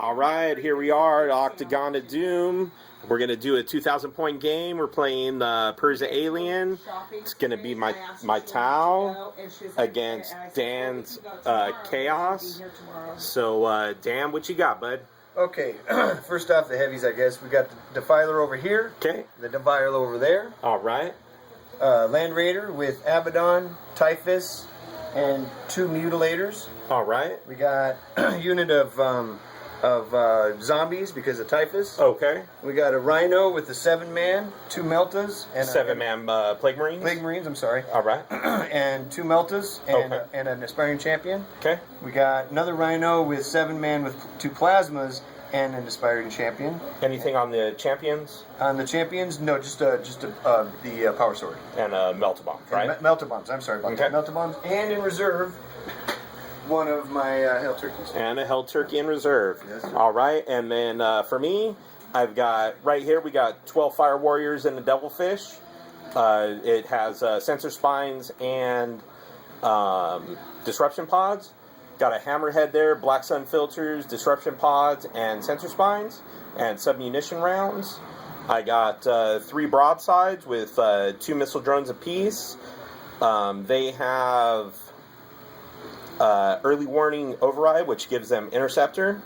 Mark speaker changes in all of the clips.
Speaker 1: All right, here we are at Octagon of Doom. We're going to do a 2,000-point game. We're playing Persia Alien. It's going to be my Tau against Dan's Chaos. So, Dan, what you got, bud?
Speaker 2: Okay, first off, the heavies, I guess. We got the Defiler over here.
Speaker 1: Okay.
Speaker 2: The Defiler over there.
Speaker 1: All right.
Speaker 2: Land Raider with Abaddon, Typhus, and 2 Mutilators.
Speaker 1: All right.
Speaker 2: We got a unit of zombies because of Typhus.
Speaker 1: Okay.
Speaker 2: We got a Rhino with the 7-man, 2 Meltas, and
Speaker 1: 7-man Plague Marines.
Speaker 2: Plague Marines. I'm sorry.
Speaker 1: All right.
Speaker 2: And 2 Meltas and,
Speaker 1: okay.
Speaker 2: And an Aspiring Champion.
Speaker 1: Okay.
Speaker 2: We got another Rhino with 7-man with 2 Plasmas and an Aspiring Champion.
Speaker 1: Anything on the champions?
Speaker 2: On the champions, no, just the Power Sword
Speaker 1: and Melta Bombs, right?
Speaker 2: Melta Bombs. I'm sorry about that. Melta Bombs, and in reserve, one of my Hell Turkeys.
Speaker 1: And a Hell Turkey in reserve.
Speaker 2: Yes, sir.
Speaker 1: All right, and then for me, I've got right here. We got 12 Fire Warriors and a Devilfish. It has Sensor Spines and Disruption Pods. Got a Hammerhead there, Black Sun Filters, Disruption Pods, and Sensor Spines, and Submunition Rounds. I got 3 Broadsides with 2 Missile Drones apiece. They have Early Warning Override, which gives them Interceptor.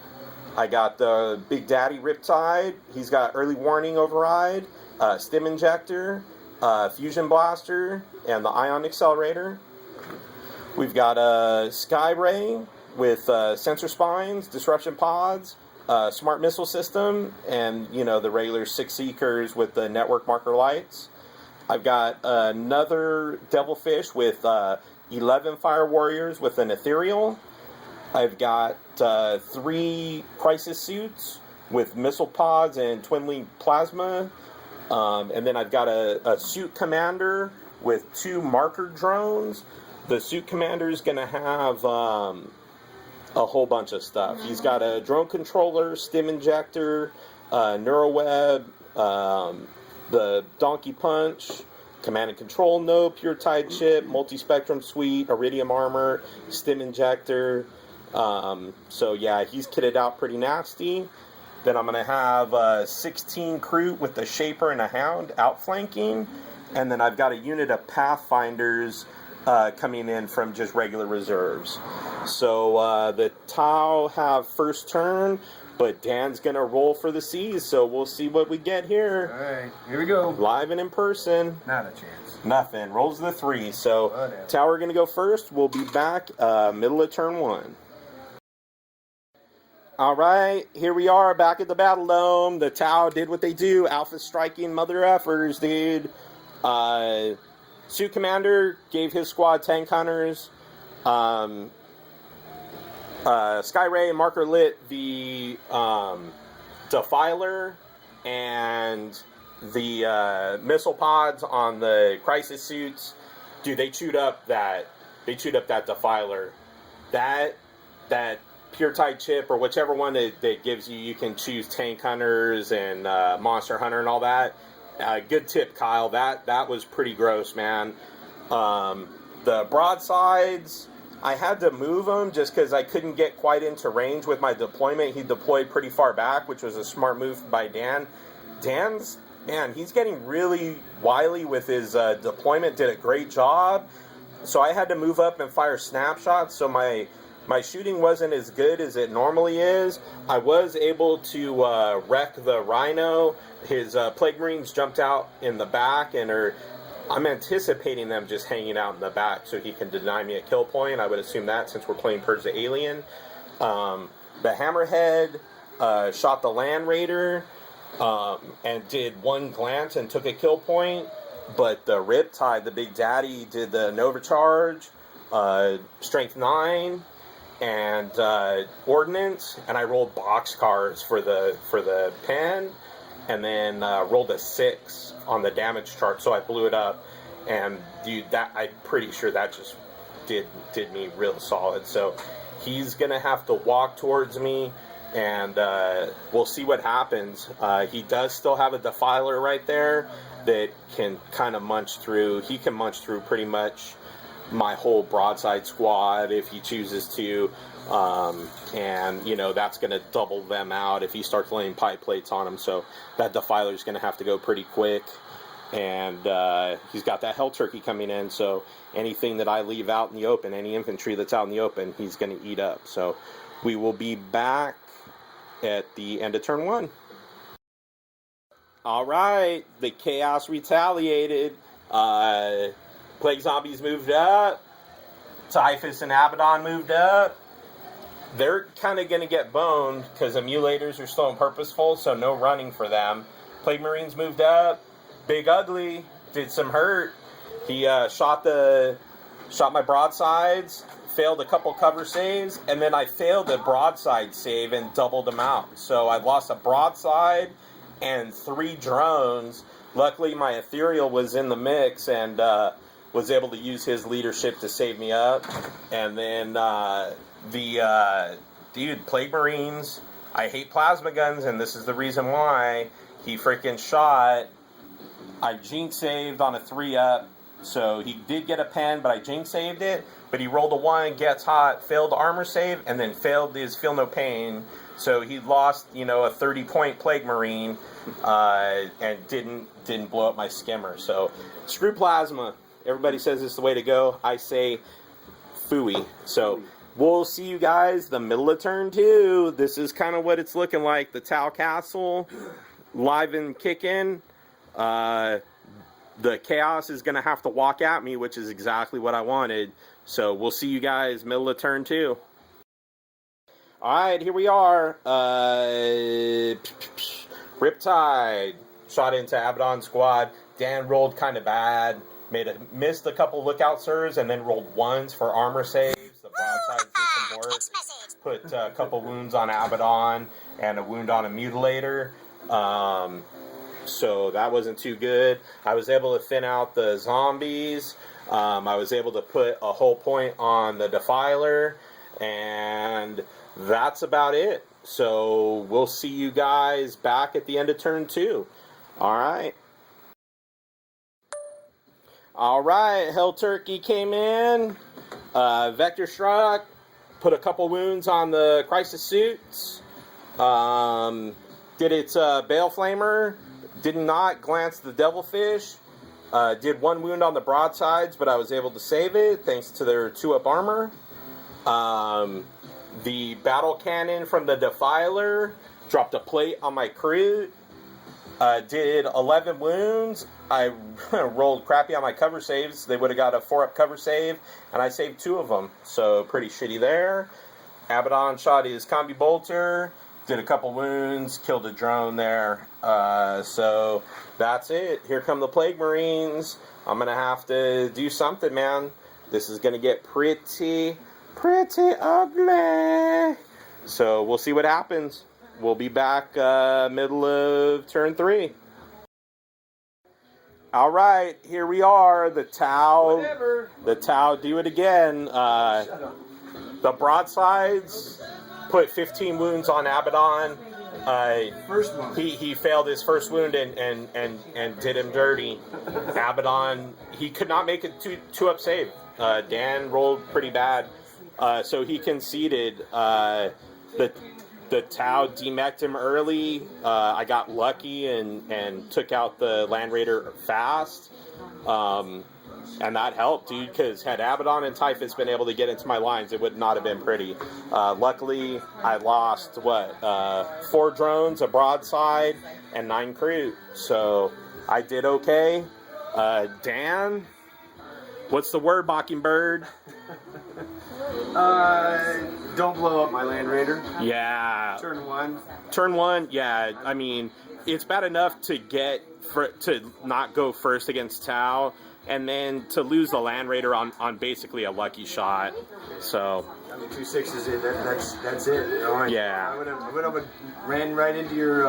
Speaker 1: I got the Big Daddy Riptide. He's got Early Warning Override, Stim Injector, Fusion Blaster, and the Ion Accelerator. We've got a Sky Ray with Sensor Spines, Disruption Pods, Smart Missile System, and, you know, the regular 6 Seekers with the Network Marker Lights. I've got another Devilfish with 11 Fire Warriors with an Ethereal. I've got 3 Crisis Suits with Missile Pods and Twin Link Plasma. And then I've got a Suit Commander with 2 Marker Drones. The Suit Commander is going to have a whole bunch of stuff. He's got a Drone Controller, Stim Injector, Neuroweb, the Donkey Punch, Command and Control Node, Pure Tide Chip, Multi-Spectrum Suite, Iridium Armor, Stim Injector. So yeah, he's kitted out pretty nasty. Then I'm going to have 16 Crew with the Shaper and a Hound outflanking. And then I've got a unit of Pathfinders coming in from just regular reserves. So the Tau have first turn, but Dan's going to roll for the Seas, so we'll see what we get here.
Speaker 2: All right, here we go.
Speaker 1: Live and in person.
Speaker 2: Not a chance.
Speaker 1: Nothing. Rolls the 3. So
Speaker 2: whatever.
Speaker 1: Tower going to go first. We'll be back middle of turn 1. All right, here we are back at the BattleDome. The Tau did what they do. Alpha striking mother effers, dude. Suit Commander gave his squad tank hunters. Sky Ray and Marker lit the Defiler and the missile pods on the Crisis Suits. Dude, they chewed up that Defiler. That Pure Tide Chip, or whichever one that gives you can choose Tank Hunters and Monster Hunter and all that. Good tip, Kyle. That was pretty gross, man. The broadsides, I had to move them just because I couldn't get quite into range with my deployment. He deployed pretty far back, which was a smart move by Dan. Dan's, man, he's getting really wily with his deployment. Did a great job. So I had to move up and fire snapshots. So my shooting wasn't as good as it normally is. I was able to wreck the Rhino. His Plague Marines jumped out in the back, and I'm anticipating them just hanging out in the back so he can deny me a kill point. I would assume that since we're playing Persia Alien. The Hammerhead shot the Land Raider and did 1 glance and took a kill point. But the Riptide, the Big Daddy, did the Nova Charge, Strength 9, and Ordnance, and I rolled boxcars for the pen, and then rolled a 6 on the damage chart, so I blew it up. And dude, I'm pretty sure that just did me real solid. So he's gonna have to walk towards me, and we'll see what happens. He does still have a Defiler right there that can kind of munch through. He can munch through pretty much my whole broadside squad if he chooses to. And, you know, that's going to double them out if he starts laying pipe plates on them. So that Defiler is going to have to go pretty quick. And he's got that Hell Turkey coming in. So anything that I leave out in the open, any infantry that's out in the open, he's going to eat up. So we will be back at the end of turn 1. All right, the Chaos retaliated. Plague Zombies moved up. Typhus and Abaddon moved up. They're kind of going to get boned because emulators are still purposeful, so no running for them. Plague Marines moved up. Big Ugly did some hurt. He shot my broadsides, failed a couple cover saves, and then I failed a broadside save and doubled them out. So I lost a broadside and 3 drones. Luckily, my Ethereal was in the mix and was able to use his leadership to save me up. And then Plague Marines, I hate plasma guns, and this is the reason why. He freaking shot. I jinx saved on a 3-up, so he did get a pen, but I jinx saved it. But he rolled a 1, gets hot, failed the armor save, and then failed his Feel No Pain. So he lost, you know, a 30-point Plague Marine, and didn't blow up my skimmer. So screw plasma. Everybody says it's the way to go. I say phooey. So we'll see you guys the middle of turn 2. This is kind of what it's looking like. The Tau Castle live and kicking. The Chaos is going to have to walk at me, which is exactly what I wanted. So we'll see you guys middle of turn 2. Alright, here we are. Riptide shot into Abaddon squad. Dan rolled kind of bad. Missed a couple lookout serves and then rolled 1s for armor saves. The broadsides did some work. Put a couple wounds on Abaddon and a wound on a Mutilator. So that wasn't too good. I was able to thin out the zombies. I was able to put a whole point on the Defiler. And that's about it. So we'll see you guys back at the end of turn 2. Alright. Alright, Hell Turkey came in. Vector Struck. Put a couple wounds on the Crisis suits. Did its Bale Flamer. Did not glance the Devilfish. Did 1 wound on the broadsides, but I was able to save it thanks to their 2-up armor. The Battle Cannon from the Defiler dropped a plate on my Kroot. Did 11 wounds. I rolled crappy on my cover saves. They would have got a 4-up cover save, and I saved 2 of them. So pretty shitty there. Abaddon shot his Combi Bolter. Did a couple wounds, killed a drone there. So that's it. Here come the Plague Marines. I'm going to have to do something, man. This is going to get pretty ugly. So we'll see what happens. We'll be back middle of turn 3. All right, here we are. The Tau. Whatever. The Tau do it again. The broadsides put 15 wounds on Abaddon.
Speaker 2: First one.
Speaker 1: He failed his first wound and did him dirty. Abaddon, he could not make a 2-up save. Dan rolled pretty bad. So he conceded. The Tau demeched him early. I got lucky and took out the Land Raider fast. And that helped, dude, because had Abaddon and Typhus been able to get into my lines, it would not have been pretty. Luckily, I lost, 4 drones, a broadside, and 9 Kroot. So I did okay. Dan, what's the word, Mockingbird?
Speaker 2: Don't blow up my Land Raider.
Speaker 1: Yeah.
Speaker 2: Turn 1.
Speaker 1: Turn 1, yeah. I mean, it's bad enough to to not go first against Tau, and then to lose the Land Raider on basically a lucky shot. So
Speaker 2: I mean, 2 6s in. That's it. You know?
Speaker 1: Yeah.
Speaker 2: I would have ran right into your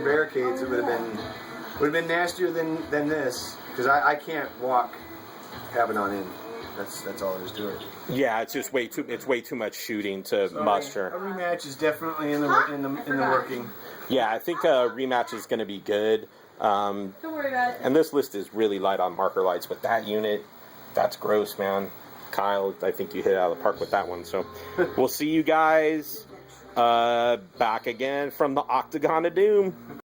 Speaker 2: barricades. It would have been nastier than this, because I can't walk Abaddon in. That's all there is to it.
Speaker 1: Yeah, it's just way too much shooting to muster.
Speaker 2: A rematch is definitely in the working.
Speaker 1: Yeah, I think a rematch is going to be good.
Speaker 3: Don't worry about it.
Speaker 1: And this list is really light on marker lights, but that unit, That's gross, man. Kyle, I think you hit it out of the park with that one. So we'll see you guys back again from the Octagon of Doom.